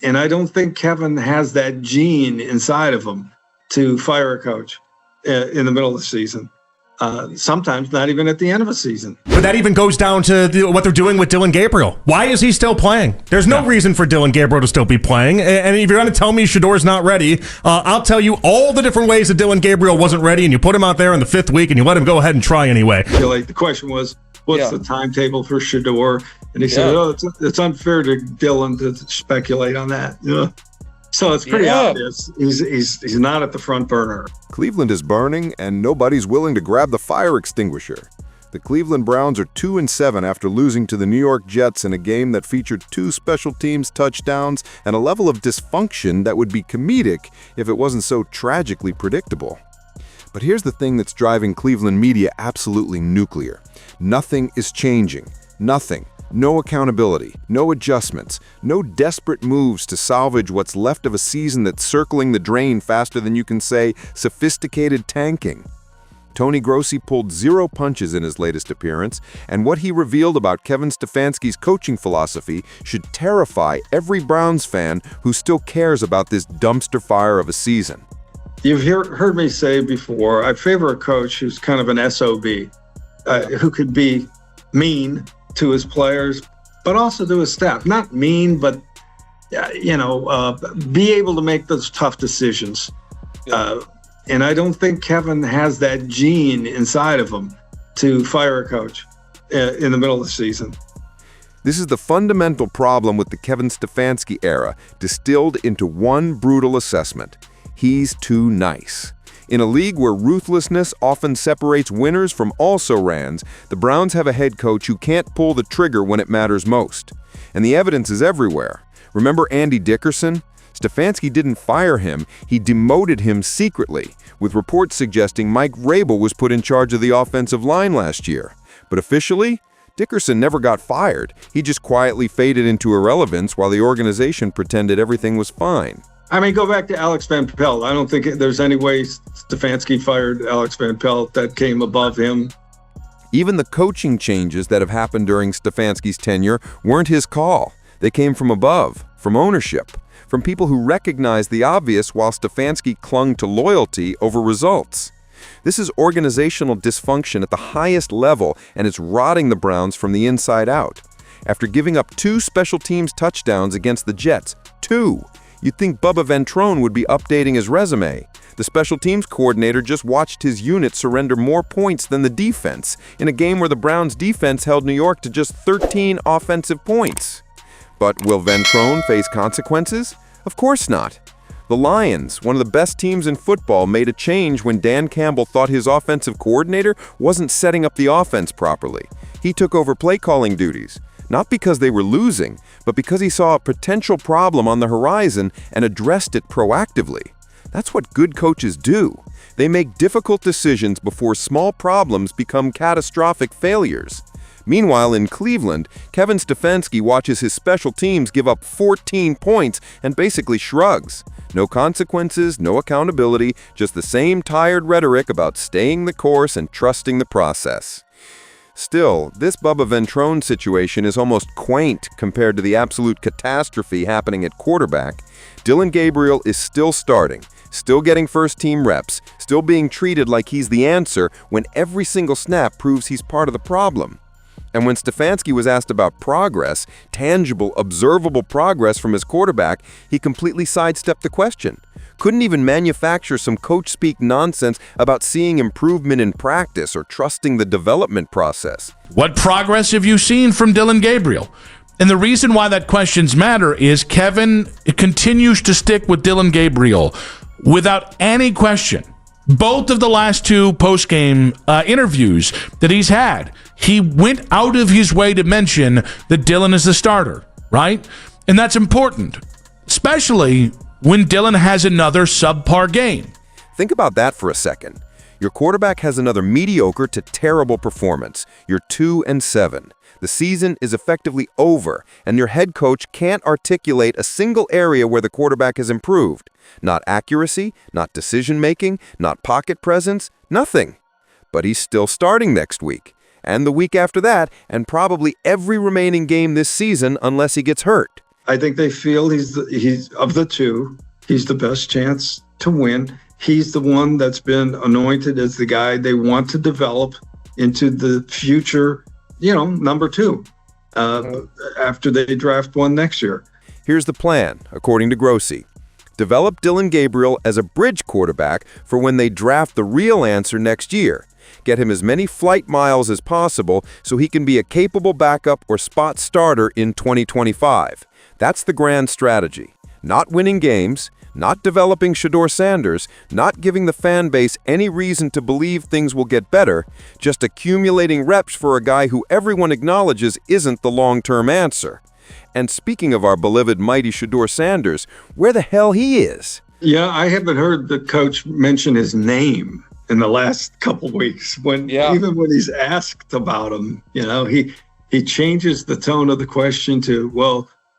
And I don't think Kevin has that gene inside of him to fire a coach in the middle of the season. Sometimes not even at the end of a season. But that even goes down to what they're doing with Dillon Gabriel. Why is he still playing? There's no reason for Dillon Gabriel to still be playing. And if you're going to tell me Shedor's not ready, I'll tell you all the different ways that Dillon Gabriel wasn't ready, and you put him out there in the 5th week and you let him go ahead and try anyway. I feel like the question was, what's the timetable for Shedeur? And he said, it's unfair to Dillon to speculate on that. So it's pretty obvious he's not at the front burner. Cleveland is burning, and nobody's willing to grab the fire extinguisher. The Cleveland Browns are 2-7 after losing to the New York Jets in a game that featured 2 special teams touchdowns and a level of dysfunction that would be comedic if it wasn't so tragically predictable. But here's the thing that's driving Cleveland media absolutely nuclear. Nothing is changing. Nothing. No accountability, no adjustments, no desperate moves to salvage what's left of a season that's circling the drain faster than you can say sophisticated tanking. Tony Grossi pulled 0 punches in his latest appearance, and what he revealed about Kevin Stefanski's coaching philosophy should terrify every Browns fan who still cares about this dumpster fire of a season. You've heard me say before, I favor a coach who's kind of an SOB, who could be mean to his players, but also to his staff. Not mean, but be able to make those tough decisions. And I don't think Kevin has that gene inside of him to fire a coach in the middle of the season. This is the fundamental problem with the Kevin Stefanski era, distilled into one brutal assessment. He's too nice. In a league where ruthlessness often separates winners from also-rans, the Browns have a head coach who can't pull the trigger when it matters most. And the evidence is everywhere. Remember Andy Dickerson? Stefanski didn't fire him, he demoted him secretly, with reports suggesting Mike Rabel was put in charge of the offensive line last year. But officially, Dickerson never got fired. He just quietly faded into irrelevance while the organization pretended everything was fine. I mean, go back to Alex Van Pelt. I don't think there's any way Stefanski fired Alex Van Pelt that came above him. Even the coaching changes that have happened during Stefanski's tenure weren't his call. They came from above, from ownership, from people who recognized the obvious while Stefanski clung to loyalty over results. This is organizational dysfunction at the highest level, and it's rotting the Browns from the inside out. After giving up 2 special teams touchdowns against the Jets, 2, you'd think Bubba Ventrone would be updating his resume. The special teams coordinator just watched his unit surrender more points than the defense in a game where the Browns' defense held New York to just 13 offensive points. But will Ventrone face consequences? Of course not. The Lions, one of the best teams in football, made a change when Dan Campbell thought his offensive coordinator wasn't setting up the offense properly. He took over play-calling duties. Not because they were losing, but because he saw a potential problem on the horizon and addressed it proactively. That's what good coaches do. They make difficult decisions before small problems become catastrophic failures. Meanwhile, in Cleveland, Kevin Stefanski watches his special teams give up 14 points and basically shrugs. No consequences, no accountability, just the same tired rhetoric about staying the course and trusting the process. Still, this Bubba Ventrone situation is almost quaint compared to the absolute catastrophe happening at quarterback. Dillon Gabriel is still starting, still getting first-team reps, still being treated like he's the answer when every single snap proves he's part of the problem. And when Stefanski was asked about progress, tangible, observable progress from his quarterback, he completely sidestepped the question. Couldn't even manufacture some coach-speak nonsense about seeing improvement in practice or trusting the development process. What progress have you seen from Dillon Gabriel? And the reason why that questions matter is Kevin continues to stick with Dillon Gabriel without any question. Both of the last 2 post-game interviews that he's had, he went out of his way to mention that Dillon is the starter, right? And that's important, especially when Dillon has another subpar game. Think about that for a second. Your quarterback has another mediocre to terrible performance. You're 2-7. The season is effectively over, and your head coach can't articulate a single area where the quarterback has improved. Not accuracy, not decision-making, not pocket presence, nothing. But he's still starting next week, and the week after that, and probably every remaining game this season unless he gets hurt. I think they feel he's of the two, he's the best chance to win. He's the one that's been anointed as the guy they want to develop into the future, number two, after they draft one next year. Here's the plan, according to Grossi. Develop Dillon Gabriel as a bridge quarterback for when they draft the real answer next year. Get him as many flight miles as possible so he can be a capable backup or spot starter in 2025. That's the grand strategy. Not winning games, not developing Shedeur Sanders, not giving the fan base any reason to believe things will get better, just accumulating reps for a guy who everyone acknowledges isn't the long-term answer. And speaking of our beloved mighty Shedeur Sanders, where the hell he is? Yeah, I haven't heard the coach mention his name in the last couple weeks. Even when he's asked about him, he changes the tone of the question to,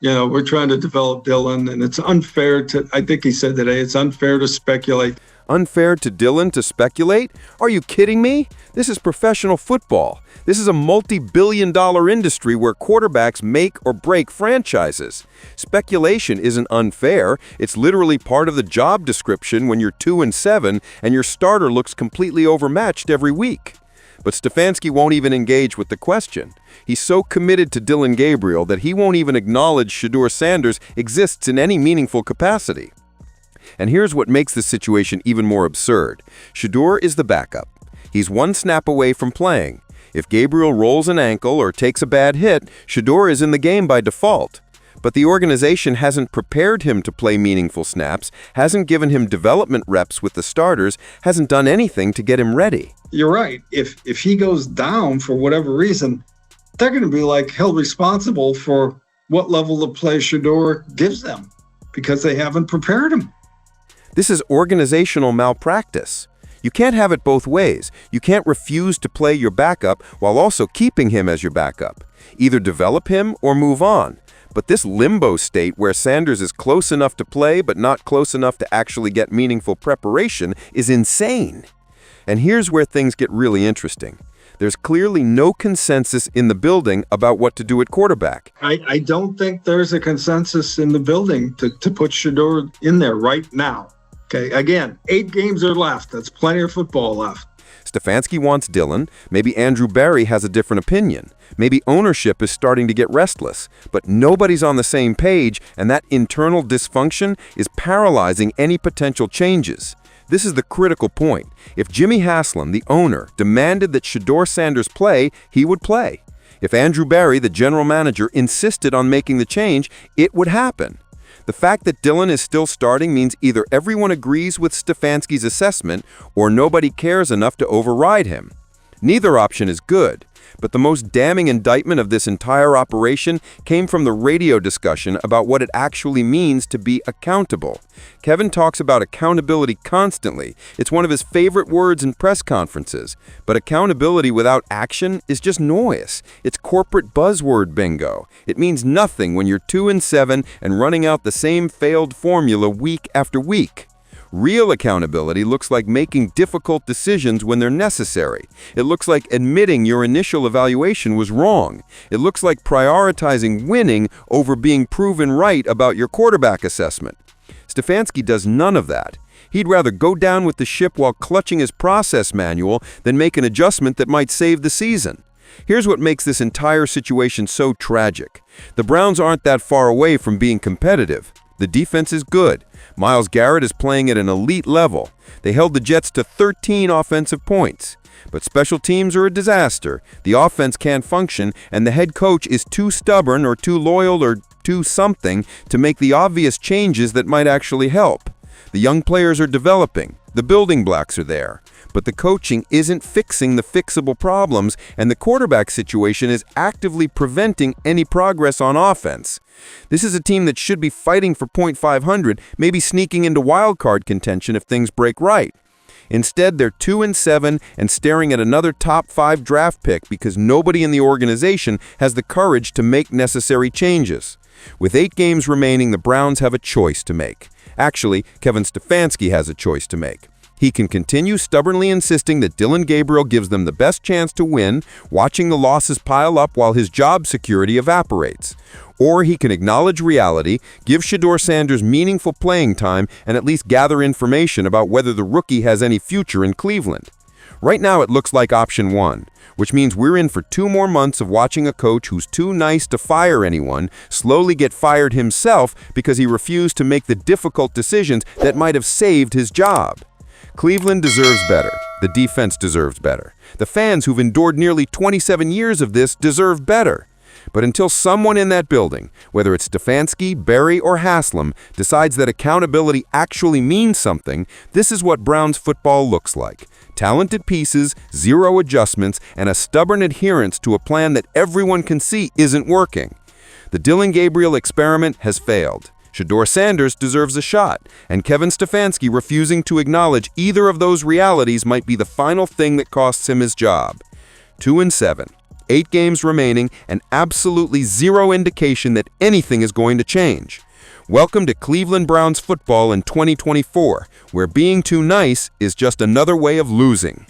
we're trying to develop Dillon, and it's unfair to, I think he said today, it's unfair to speculate. Unfair to Dillon to speculate? Are you kidding me? This is professional football. This is a multi-billion-dollar industry where quarterbacks make or break franchises. Speculation isn't unfair. It's literally part of the job description when you're 2-7 and your starter looks completely overmatched every week. But Stefanski won't even engage with the question. He's so committed to Dillon Gabriel that he won't even acknowledge Shedeur Sanders exists in any meaningful capacity. And here's what makes this situation even more absurd. Shedeur is the backup. He's one snap away from playing. If Gabriel rolls an ankle or takes a bad hit, Shedeur is in the game by default. But the organization hasn't prepared him to play meaningful snaps, hasn't given him development reps with the starters, hasn't done anything to get him ready. You're right. If he goes down for whatever reason, they're going to be held responsible for what level of play Shedeur gives them because they haven't prepared him. This is organizational malpractice. You can't have it both ways. You can't refuse to play your backup while also keeping him as your backup. Either develop him or move on. But this limbo state where Sanders is close enough to play but not close enough to actually get meaningful preparation is insane. And here's where things get really interesting. There's clearly no consensus in the building about what to do at quarterback. I don't think there's a consensus in the building to put Shedeur in there right now. Okay, again, 8 games are left. That's plenty of football left. Stefanski wants Dillon. Maybe Andrew Berry has a different opinion. Maybe ownership is starting to get restless. But nobody's on the same page, and that internal dysfunction is paralyzing any potential changes. This is the critical point. If Jimmy Haslam, the owner, demanded that Shedeur Sanders play, he would play. If Andrew Berry, the general manager, insisted on making the change, it would happen. The fact that Dillon is still starting means either everyone agrees with Stefanski's assessment or nobody cares enough to override him. Neither option is good, but the most damning indictment of this entire operation came from the radio discussion about what it actually means to be accountable. Kevin talks about accountability constantly. It's one of his favorite words in press conferences. But accountability without action is just noise. It's corporate buzzword bingo. It means nothing when you're 2-7 and running out the same failed formula week after week. Real accountability looks like making difficult decisions when they're necessary. It looks like admitting your initial evaluation was wrong. It looks like prioritizing winning over being proven right about your quarterback assessment. Stefanski does none of that. He'd rather go down with the ship while clutching his process manual than make an adjustment that might save the season. Here's what makes this entire situation so tragic. The Browns aren't that far away from being competitive. The defense is good. Myles Garrett is playing at an elite level. They held the Jets to 13 offensive points. But special teams are a disaster. The offense can't function, and the head coach is too stubborn or too loyal or too something to make the obvious changes that might actually help. The young players are developing. The building blocks are there. But the coaching isn't fixing the fixable problems, and the quarterback situation is actively preventing any progress on offense. This is a team that should be fighting for .500, maybe sneaking into wildcard contention if things break right. Instead, they're 2-7 and staring at another top 5 draft pick because nobody in the organization has the courage to make necessary changes. With 8 games remaining, the Browns have a choice to make. Actually, Kevin Stefanski has a choice to make. He can continue stubbornly insisting that Dillon Gabriel gives them the best chance to win, watching the losses pile up while his job security evaporates. Or he can acknowledge reality, give Shedeur Sanders meaningful playing time, and at least gather information about whether the rookie has any future in Cleveland. Right now it looks like option 1, which means we're in for 2 more months of watching a coach who's too nice to fire anyone slowly get fired himself because he refused to make the difficult decisions that might have saved his job. Cleveland deserves better. The defense deserves better. The fans who've endured nearly 27 years of this deserve better. But until someone in that building, whether it's Stefanski, Berry, or Haslam, decides that accountability actually means something, this is what Browns football looks like. Talented pieces, 0 adjustments, and a stubborn adherence to a plan that everyone can see isn't working. The Dillon Gabriel experiment has failed. Shador Sanders deserves a shot, and Kevin Stefanski refusing to acknowledge either of those realities might be the final thing that costs him his job. 2-7, 8 games remaining, and absolutely 0 indication that anything is going to change. Welcome to Cleveland Browns football in 2024, where being too nice is just another way of losing.